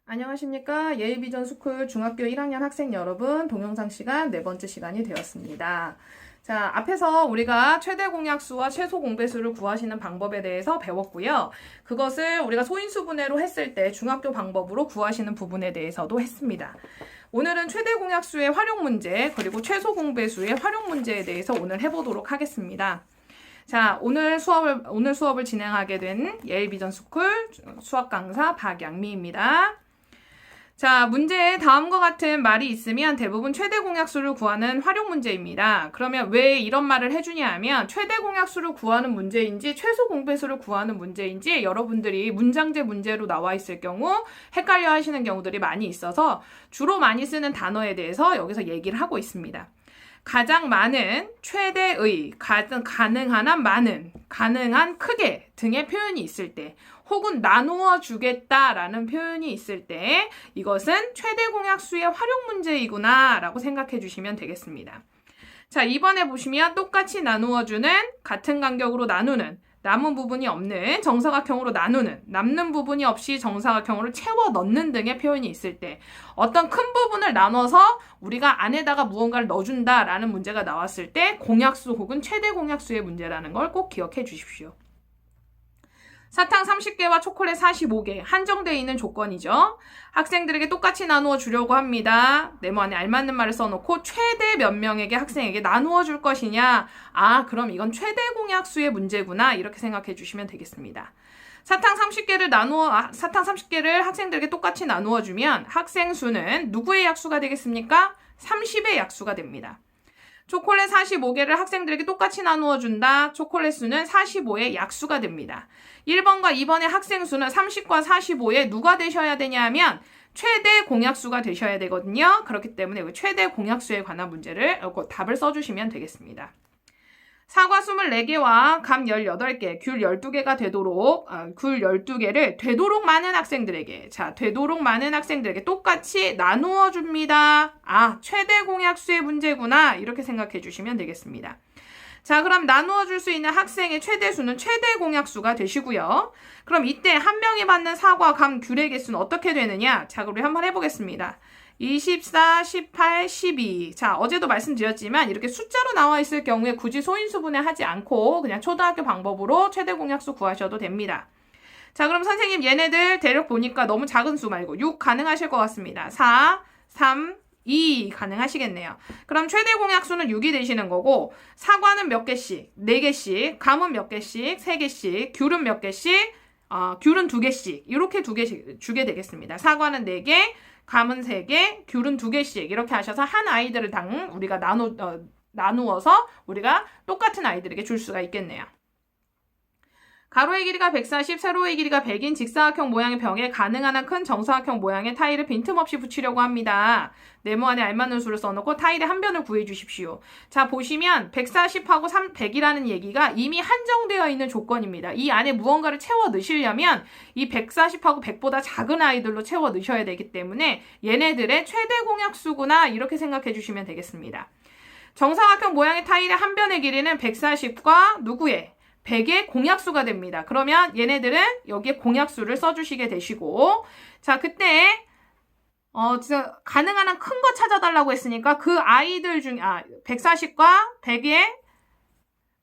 안녕하십니까. 예의비전스쿨 중학교 1학년 학생 여러분, 동영상 시간 4번째 시간이 되었습니다. 자, 앞에서 우리가 최대 공약수와 최소 공배수를 구하시는 방법에 대해서 배웠고요. 그것을 우리가 소인수분해로 했을 때 중학교 방법으로 구하시는 부분에 대해서도 했습니다. 오늘은 최대 공약수의 활용 문제, 그리고 최소 공배수의 활용 문제에 대해서 오늘 해보도록 하겠습니다. 자, 오늘 수업을 진행하게 된 예의비전스쿨 수학 강사 박양미입니다. 자, 문제에 다음과 같은 말이 있으면 대부분 최대 공약수를 구하는 활용 문제입니다. 그러면 왜 이런 말을 해주냐 하면 최대 공약수를 구하는 문제인지 최소 공배수를 구하는 문제인지 여러분들이 문장제 문제로 나와 있을 경우 헷갈려 하시는 경우들이 많이 있어서 주로 많이 쓰는 단어에 대해서 여기서 얘기를 하고 있습니다. 가장 많은, 최대의, 가능한 한 많은, 가능한 크게 등의 표현이 있을 때 혹은 나누어 주겠다라는 표현이 있을 때 이것은 최대 공약수의 활용 문제이구나 라고 생각해 주시면 되겠습니다. 자, 이번에 보시면 똑같이 나누어주는, 같은 간격으로 나누는, 남은 부분이 없는 정사각형으로 나누는, 남는 부분이 없이 정사각형으로 채워 넣는 등의 표현이 있을 때 어떤 큰 부분을 나눠서 우리가 안에다가 무언가를 넣어준다라는 문제가 나왔을 때 공약수 혹은 최대 공약수의 문제라는 걸 꼭 기억해 주십시오. 사탕 30개와 초콜릿 45개 한정되어 있는 조건이죠. 학생들에게 똑같이 나누어 주려고 합니다. 네모 안에 알맞는 말을 써놓고 최대 몇 명에게 학생에게 나누어 줄 것이냐. 아, 그럼 이건 최대 공약수의 문제구나. 이렇게 생각해 주시면 되겠습니다. 사탕 30개를 학생들에게 똑같이 나누어 주면 학생 수는 누구의 약수가 되겠습니까? 30의 약수가 됩니다. 초콜릿 45개를 학생들에게 똑같이 나누어 준다. 초콜릿 수는 45의 약수가 됩니다. 1번과 2번의 학생 수는 30과 45의 누가 되셔야 되냐 하면 최대 공약수가 되셔야 되거든요. 그렇기 때문에 최대 공약수에 관한 문제를 답을 써주시면 되겠습니다. 사과 24개와 감 18개, 귤 12개가 되도록, 귤 12개를 되도록 많은 학생들에게, 되도록 많은 학생들에게 똑같이 나누어 줍니다. 아, 최대 공약수의 문제구나. 이렇게 생각해 주시면 되겠습니다. 자, 그럼 나누어 줄 수 있는 학생의 최대 수는 최대 공약수가 되시고요. 그럼 이때 한 명이 받는 사과, 감, 귤의 개수는 어떻게 되느냐? 자, 우리 한번 해보겠습니다. 24, 18, 12. 자, 어제도 말씀드렸지만 이렇게 숫자로 나와 있을 경우에 굳이 소인수분해 하지 않고 그냥 초등학교 방법으로 최대 공약수 구하셔도 됩니다. 자, 그럼 선생님 얘네들 대략 보니까 너무 작은 수 말고 6 가능하실 것 같습니다. 4, 3, 2 가능하시겠네요. 그럼 최대 공약수는 6이 되시는 거고 사과는 몇 개씩? 4개씩. 감은 몇 개씩? 3개씩. 귤은 몇 개씩? 귤은 2개씩. 이렇게 2개씩 주게 되겠습니다. 사과는 4개. 감은 3개, 귤은 2개씩 이렇게 하셔서 한 아이들을 우리가 나누어서 우리가 똑같은 아이들에게 줄 수가 있겠네요. 가로의 길이가 140, 세로의 길이가 100인 직사각형 모양의 벽에 가능한 한 큰 정사각형 모양의 타일을 빈틈없이 붙이려고 합니다. 네모 안에 알맞는 수를 써놓고 타일의 한 변을 구해주십시오. 자, 보시면 140하고 100이라는 얘기가 이미 한정되어 있는 조건입니다. 이 안에 무언가를 채워 넣으시려면 이 140하고 100보다 작은 아이들로 채워 넣으셔야 되기 때문에 얘네들의 최대 공약수구나 이렇게 생각해 주시면 되겠습니다. 정사각형 모양의 타일의 한 변의 길이는 140과 누구의? 100의 공약수가 됩니다. 그러면 얘네들은 여기에 공약수를 써주시게 되시고, 자, 그때, 진짜 가능한 한 큰 거 찾아달라고 했으니까 그 아이들 중에, 140과 100의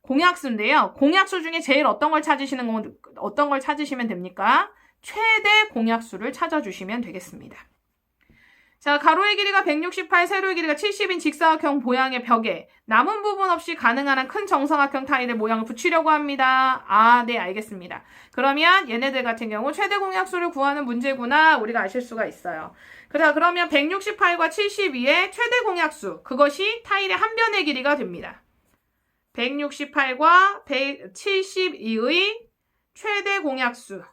공약수인데요. 공약수 중에 제일 어떤 걸 찾으시면 됩니까? 최대 공약수를 찾아주시면 되겠습니다. 자, 가로의 길이가 168, 세로의 길이가 70인 직사각형 모양의 벽에 남은 부분 없이 가능한 한 큰 정사각형 타일의 모양을 붙이려고 합니다. 아, 네, 알겠습니다. 그러면 얘네들 같은 경우 최대 공약수를 구하는 문제구나 우리가 아실 수가 있어요. 그러면 168과 72의 최대 공약수, 그것이 타일의 한 변의 길이가 됩니다. 168과 172의 최대 공약수.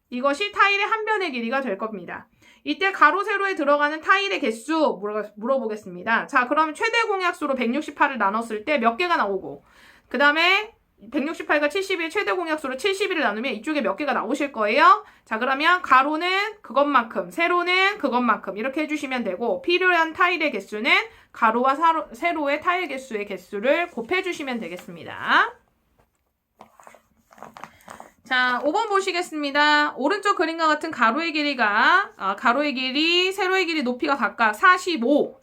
이것이 타일의 한 변의 길이가 될 겁니다. 이때 가로, 세로에 들어가는 타일의 개수 물어보겠습니다. 자, 그럼 최대 공약수로 168을 나눴을 때 몇 개가 나오고 그 다음에 168과 70의 최대 공약수로 71을 나누면 이쪽에 몇 개가 나오실 거예요. 자, 그러면 가로는 그것만큼, 세로는 그것만큼 이렇게 해주시면 되고 필요한 타일의 개수는 가로와 세로의 타일 개수의 개수를 곱해주시면 되겠습니다. 자, 5번 보시겠습니다. 오른쪽 그림과 같은 가로의 길이가, 가로의 길이, 세로의 길이 높이가 각각 45,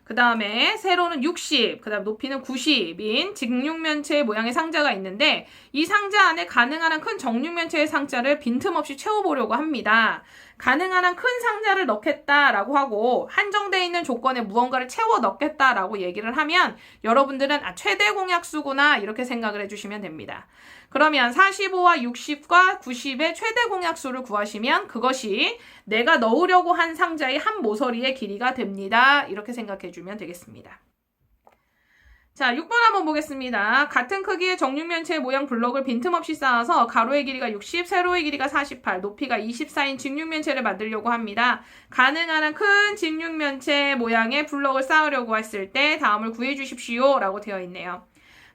그 다음에 세로는 60, 그 다음 높이는 90인 직육면체 모양의 상자가 있는데 이 상자 안에 가능한 한 큰 정육면체의 상자를 빈틈없이 채워보려고 합니다. 가능한 한 큰 상자를 넣겠다라고 하고 한정되어 있는 조건에 무언가를 채워 넣겠다라고 얘기를 하면 여러분들은 최대 공약수구나 이렇게 생각을 해주시면 됩니다. 그러면 45와 60과 90의 최대 공약수를 구하시면 그것이 내가 넣으려고 한 상자의 한 모서리의 길이가 됩니다. 이렇게 생각해 주면 되겠습니다. 자, 6번 한번 보겠습니다. 같은 크기의 정육면체 모양 블럭을 빈틈없이 쌓아서 가로의 길이가 60, 세로의 길이가 48, 높이가 24인 직육면체를 만들려고 합니다. 가능한 한 큰 직육면체 모양의 블럭을 쌓으려고 했을 때 다음을 구해 주십시오 라고 되어 있네요.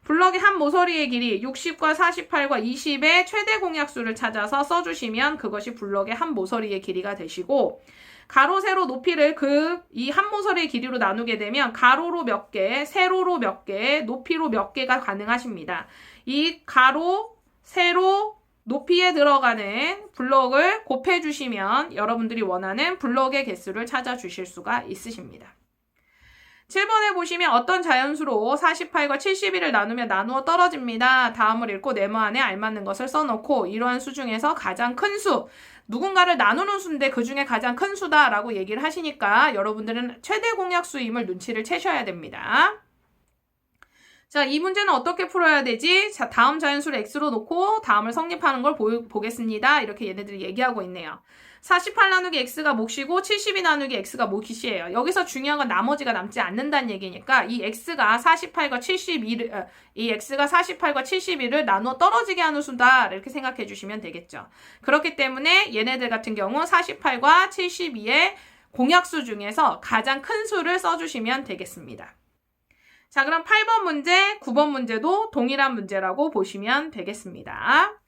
블럭의 한 모서리의 길이 60과 48과 20의 최대 공약수를 찾아서 써주시면 그것이 블럭의 한 모서리의 길이가 되시고 가로, 세로 높이를 이 한 모서리의 길이로 나누게 되면 가로로 몇 개, 세로로 몇 개, 높이로 몇 개가 가능하십니다. 이 가로, 세로, 높이에 들어가는 블럭을 곱해주시면 여러분들이 원하는 블럭의 개수를 찾아주실 수가 있으십니다. 7번에 보시면 어떤 자연수로 48과 71을 나누면 나누어 떨어집니다. 다음을 읽고 네모안에 알맞는 것을 써놓고 이러한 수 중에서 가장 큰 수, 누군가를 나누는 수인데 그 중에 가장 큰 수다라고 얘기를 하시니까 여러분들은 최대 공약수임을 눈치를 채셔야 됩니다. 자, 이 문제는 어떻게 풀어야 되지? 자, 다음 자연수를 x로 놓고 다음을 성립하는 걸 보겠습니다. 이렇게 얘네들이 얘기하고 있네요. 48 나누기 x가 몫이고 72 나누기 x가 몫이에요. 여기서 중요한 건 나머지가 남지 않는다는 얘기니까 이 x가 48과 71을 나누어 떨어지게 하는 수다 이렇게 생각해 주시면 되겠죠. 그렇기 때문에 얘네들 같은 경우 48과 72의 공약수 중에서 가장 큰 수를 써주시면 되겠습니다. 자, 그럼 8번 문제, 9번 문제도 동일한 문제라고 보시면 되겠습니다.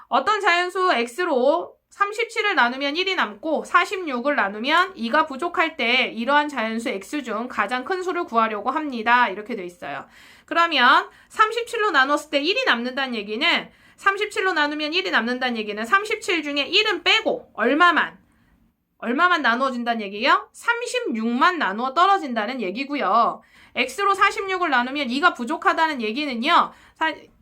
어떤 자연수 x로 37을 나누면 1이 남고 46을 나누면 2가 부족할 때 이러한 자연수 x 중 가장 큰 수를 구하려고 합니다. 이렇게 돼 있어요. 그러면 37로 나눴을 때 1이 남는다는 얘기는 37로 나누면 1이 남는다는 얘기는 37 중에 1은 빼고 얼마만 나누어진다는 얘기예요? 36만 나누어 떨어진다는 얘기고요. x로 46을 나누면 2가 부족하다는 얘기는요.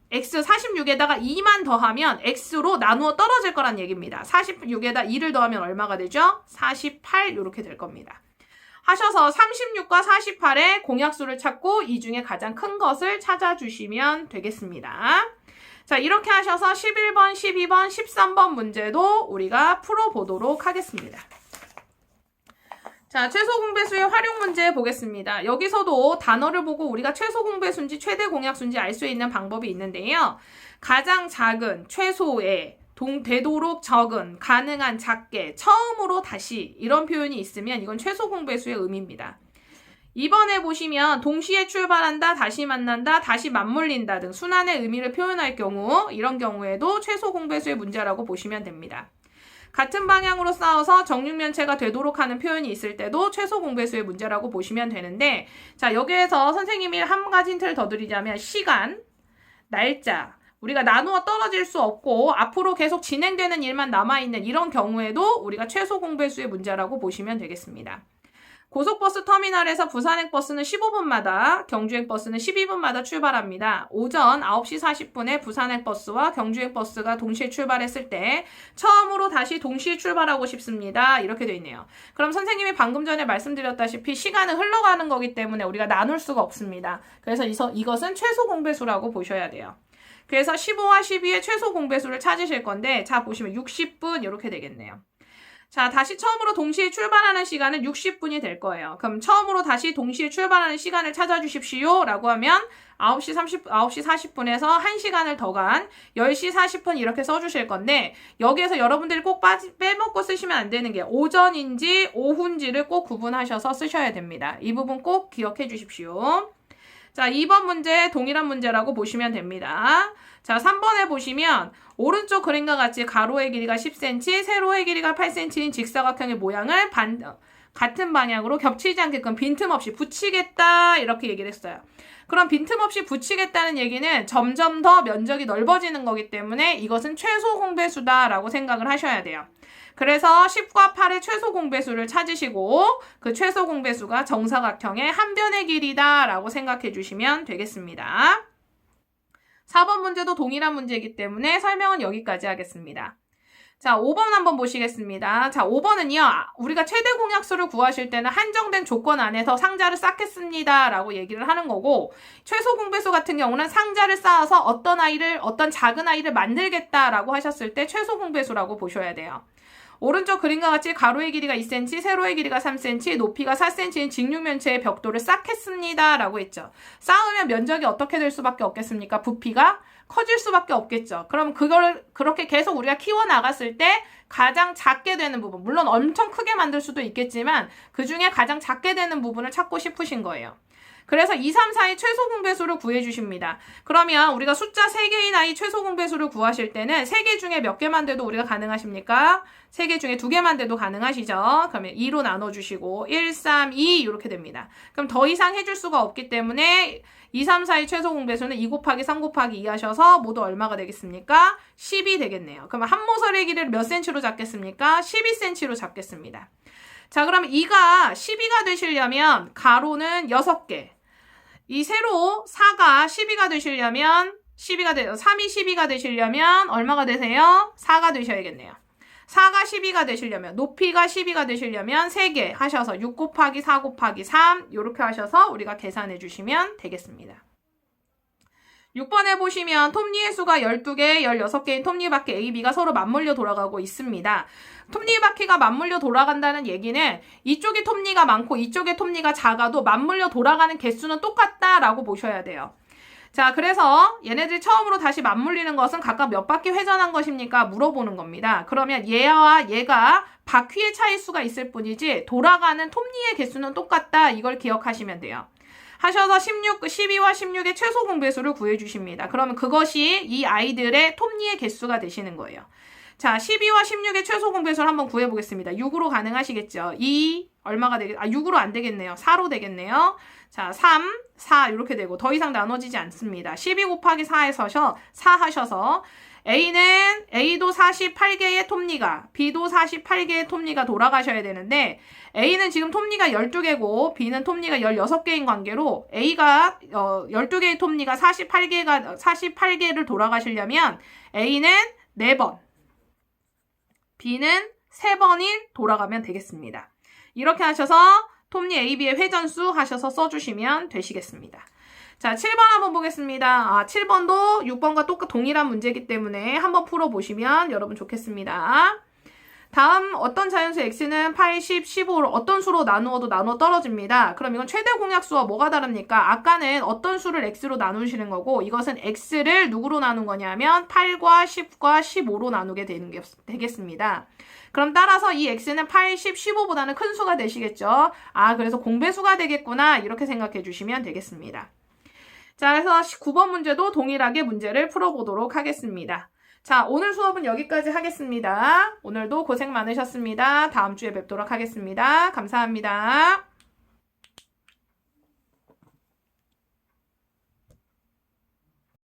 x 46에다가 2만 더하면 x로 나누어 떨어질 거란 얘기입니다. 46에다 2를 더하면 얼마가 되죠? 48 이렇게 될 겁니다. 하셔서 36과 48의 공약수를 찾고 이 중에 가장 큰 것을 찾아주시면 되겠습니다. 자, 이렇게 하셔서 11번, 12번, 13번 문제도 우리가 풀어보도록 하겠습니다. 자, 최소 공배수의 활용 문제 보겠습니다. 여기서도 단어를 보고 우리가 최소 공배수인지 최대 공약수인지 알 수 있는 방법이 있는데요. 가장 작은, 최소의, 되도록 적은, 가능한 작게, 처음으로 다시 이런 표현이 있으면 이건 최소 공배수의 의미입니다. 2번에 보시면 동시에 출발한다, 다시 만난다, 다시 맞물린다 등 순환의 의미를 표현할 경우 이런 경우에도 최소 공배수의 문제라고 보시면 됩니다. 같은 방향으로 쌓아서 정육면체가 되도록 하는 표현이 있을 때도 최소 공배수의 문제라고 보시면 되는데 자, 여기에서 선생님이 한 가지 힌트를 더 드리자면 시간, 날짜, 우리가 나누어 떨어질 수 없고 앞으로 계속 진행되는 일만 남아있는 이런 경우에도 우리가 최소 공배수의 문제라고 보시면 되겠습니다. 고속버스 터미널에서 부산행 버스는 15분마다, 경주행 버스는 12분마다 출발합니다. 오전 9시 40분에 부산행 버스와 경주행 버스가 동시에 출발했을 때 처음으로 다시 동시에 출발하고 싶습니다. 이렇게 돼 있네요. 그럼 선생님이 방금 전에 말씀드렸다시피 시간은 흘러가는 거기 때문에 우리가 나눌 수가 없습니다. 그래서 이것은 최소 공배수라고 보셔야 돼요. 그래서 15와 12의 최소 공배수를 찾으실 건데 자, 보시면 60분 이렇게 되겠네요. 자, 다시 처음으로 동시에 출발하는 시간은 60분이 될 거예요. 그럼 처음으로 다시 동시에 출발하는 시간을 찾아주십시오 라고 하면 9시 40분에서 1시간을 더 간 10시 40분 이렇게 써주실 건데 여기에서 여러분들이 꼭 빼먹고 쓰시면 안 되는 게 오전인지 오후인지를 꼭 구분하셔서 쓰셔야 됩니다. 이 부분 꼭 기억해 주십시오. 자, 2번 문제 동일한 문제라고 보시면 됩니다. 자, 3번에 보시면 오른쪽 그림과 같이 가로의 길이가 10cm, 세로의 길이가 8cm인 직사각형의 모양을 같은 방향으로 겹치지 않게끔 빈틈없이 붙이겠다 이렇게 얘기를 했어요. 그럼 빈틈없이 붙이겠다는 얘기는 점점 더 면적이 넓어지는 거기 때문에 이것은 최소 공배수다라고 생각을 하셔야 돼요. 그래서 10과 8의 최소 공배수를 찾으시고 그 최소 공배수가 정사각형의 한 변의 길이다라고 생각해 주시면 되겠습니다. 4번 문제도 동일한 문제이기 때문에 설명은 여기까지 하겠습니다. 자, 5번 한번 보시겠습니다. 자, 5번은요. 우리가 최대 공약수를 구하실 때는 한정된 조건 안에서 상자를 쌓겠습니다. 라고 얘기를 하는 거고 최소 공배수 같은 경우는 상자를 쌓아서 어떤 작은 아이를 만들겠다라고 하셨을 때 최소 공배수라고 보셔야 돼요. 오른쪽 그림과 같이 가로의 길이가 2cm, 세로의 길이가 3cm, 높이가 4cm인 직육면체의 벽돌을 쌓겠습니다. 라고 했죠. 쌓으면 면적이 어떻게 될 수밖에 없겠습니까? 부피가 커질 수밖에 없겠죠. 그럼 그걸 그렇게 계속 우리가 키워나갔을 때 가장 작게 되는 부분, 물론 엄청 크게 만들 수도 있겠지만 그 중에 가장 작게 되는 부분을 찾고 싶으신 거예요. 그래서 2, 3, 4의 최소 공배수를 구해주십니다. 그러면 우리가 숫자 3개인 아이 최소 공배수를 구하실 때는 3개 중에 몇 개만 돼도 우리가 가능하십니까? 3개 중에 2개만 돼도 가능하시죠? 그러면 2로 나눠주시고 1, 3, 2 이렇게 됩니다. 그럼 더 이상 해줄 수가 없기 때문에 2, 3, 4의 최소 공배수는 2 곱하기 3 곱하기 2 하셔서 모두 얼마가 되겠습니까? 10이 되겠네요. 그러면 한 모서리의 길이를 몇 cm로 잡겠습니까? 12cm로 잡겠습니다. 자, 그럼 2가 12가 되시려면 가로는 6개. 이 세로 4가 12가 되시려면 3이 12가 되시려면 얼마가 되세요? 4가 되셔야겠네요. 4가 12가 되시려면 높이가 12가 되시려면 3개 하셔서 6 곱하기 4 곱하기 3 이렇게 하셔서 우리가 계산해 주시면 되겠습니다. 6번에 보시면 톱니의 수가 12개, 16개인 톱니바퀴 A, B가 서로 맞물려 돌아가고 있습니다. 톱니바퀴가 맞물려 돌아간다는 얘기는 이쪽에 톱니가 많고 이쪽에 톱니가 작아도 맞물려 돌아가는 개수는 똑같다라고 보셔야 돼요. 자, 그래서 얘네들이 처음으로 다시 맞물리는 것은 각각 몇 바퀴 회전한 것입니까? 물어보는 겁니다. 그러면 얘와 얘가 바퀴의 차이수가 있을 뿐이지 돌아가는 톱니의 개수는 똑같다. 이걸 기억하시면 돼요. 하셔서 12와 16의 최소 공배수를 구해주십니다. 그러면 그것이 이 아이들의 톱니의 개수가 되시는 거예요. 자, 12와 16의 최소 공배수를 한번 구해보겠습니다. 6으로 가능하시겠죠? 2, 얼마가 되겠, 6으로 안 되겠네요. 4로 되겠네요. 자, 3, 4 이렇게 되고 더 이상 나눠지지 않습니다. 12 곱하기 4에서 4 하셔서 A도 48개의 톱니가, B도 48개의 톱니가 돌아가셔야 되는데 A는 지금 톱니가 12개고 B는 톱니가 16개인 관계로 A가 12개의 톱니가 48개를 돌아가시려면 A는 4번, B는 3번이 돌아가면 되겠습니다. 이렇게 하셔서 톱니 A, B의 회전수 하셔서 써주시면 되시겠습니다. 자, 7번 한번 보겠습니다. 7번도 6번과 동일한 문제이기 때문에 한번 풀어보시면 여러분 좋겠습니다. 다음 어떤 자연수 x는 80, 15로 어떤 수로 나누어도 나누어 떨어집니다. 그럼 이건 최대 공약수와 뭐가 다릅니까? 아까는 어떤 수를 x로 나누시는 거고 이것은 x를 누구로 나눈 거냐면 8과 10과 15로 나누게 되겠습니다. 그럼 따라서 이 x는 80, 15보다는 큰 수가 되시겠죠? 그래서 공배수가 되겠구나 이렇게 생각해 주시면 되겠습니다. 자, 그래서 9번 문제도 동일하게 문제를 풀어보도록 하겠습니다. 자, 오늘 수업은 여기까지 하겠습니다. 오늘도 고생 많으셨습니다. 다음 주에 뵙도록 하겠습니다. 감사합니다.